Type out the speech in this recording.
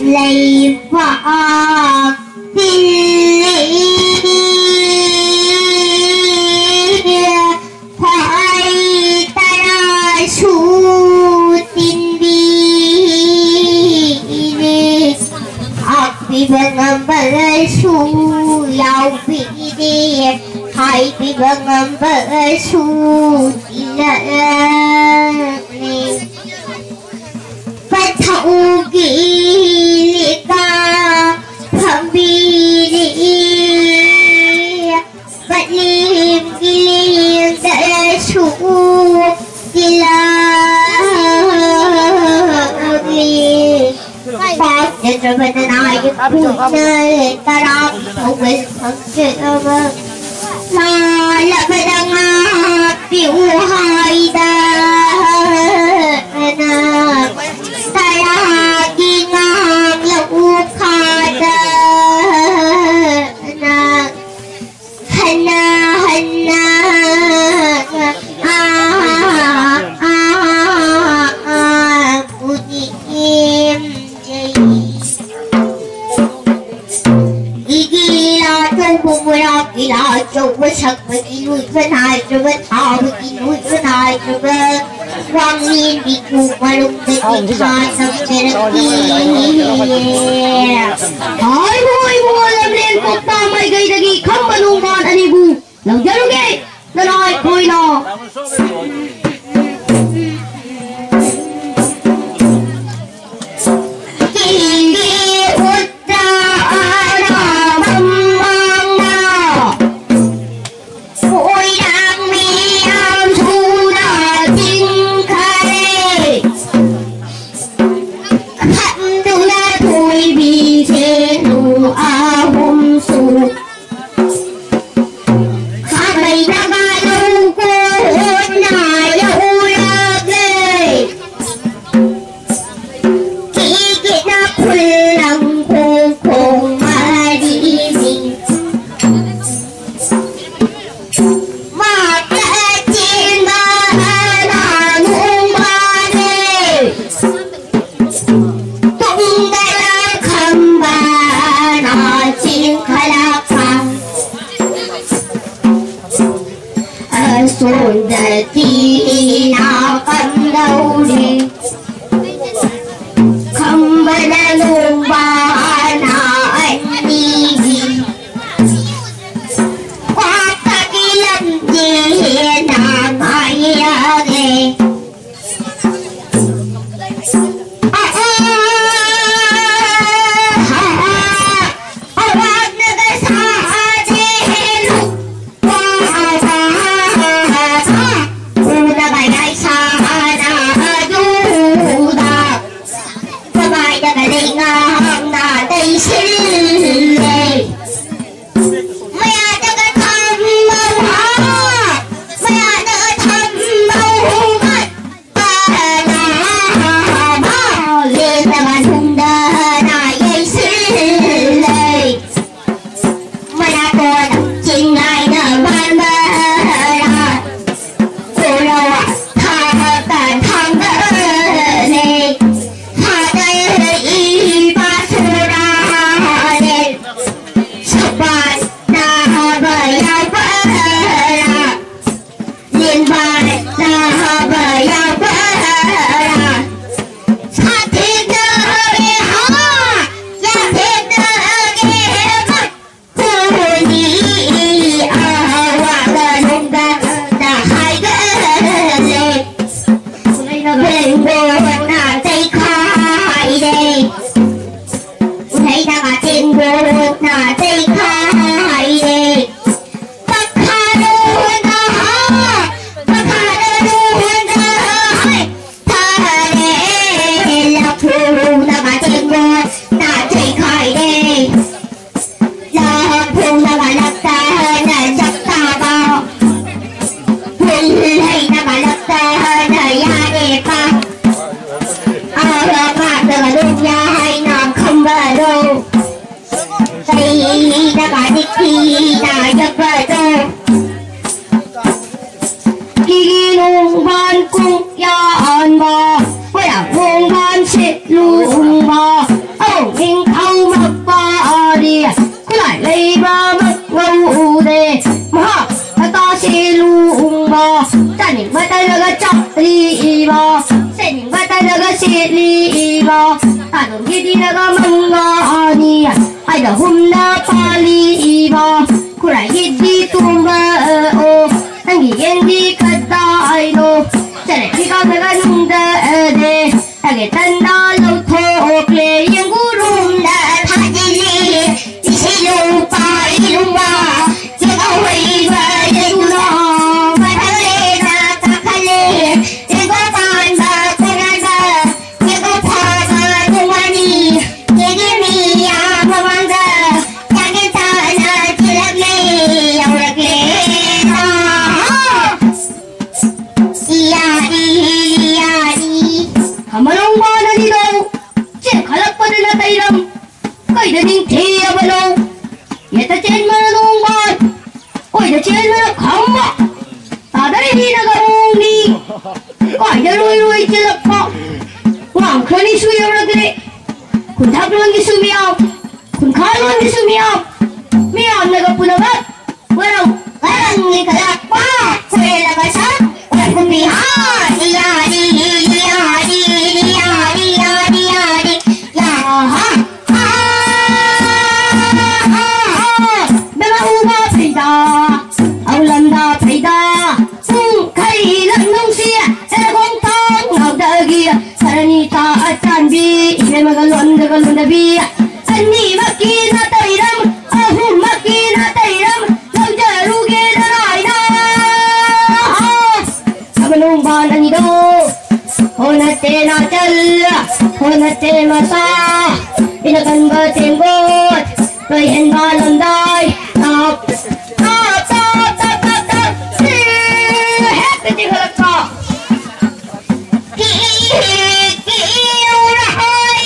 lấy vợ tin phải ta ra su tin đi học bị bằng bờ su giàu bị đi hai bị bằng bờ su tin bắt thâu kỳ ca thầm bi bắt lim lim đã su đi la bác đến rồi bên này cái buổi chơi ta đang không biết thật sự là bên đang biểu hai ta ta đi ngang lâu khá kỳ lạ chung với sắc với kỳ núi với hai chung với thảo với kỳ núi với hai chung với quang liên bị cụ qua lùng với kỳ hai xong chơi được kỳ hỏi vui làm lên một ta mày gây ra kỳ không mà lùng con anh đi bù lòng chơi lúc đi nó nói thôi nó ban cung ya an ba, quay à hùng ban xịt lù 이거 아동들이 내가 망가니 아이다 홈나 빨리 입어 구라이디 똥바오 당기겐디 갔다 아이도 자네 피가 내가 눈다네 하게 단다 로토 플레이 구름 나 타질리 이시용 빠이용 봐 제가 왜 이거구나 말할래 나 tak할래 이거 반다 고난다 이거 파가 동안이 얘기미야 뭐만다 자기 타나 지락래 영락래 이야리 가만한 거는 이동 제 갈락버들 나다 이름 거이드닝 대야발로 얘다 제일 많은 온건 거이드 제일 많은 강마 다다리 니나가 옹니 거이드 로이로이 찔러퍼 왕크니 수여라 그래 군 탑로니 수미야 군 칼로니 수미야 미안 내가 뿌나가 왜랑 왜랑니 갈락빠 구해나가서 왜군비하 이야리 야하 내가 우가 페이다 아울란다 페이다 숭카이란 농시야 에공탕 나오다기야 사랑이 다 짠비 입에 막을론다가 론다비야 언니 막기나 따이람 아후 막기나 따이람 남자루게 나라이나 사만홍 반단이도 호나테 나잘라 호나테 마사 이나간 바텐 곳 너희 행가런다이 햇빛이 그렇다 기우라하이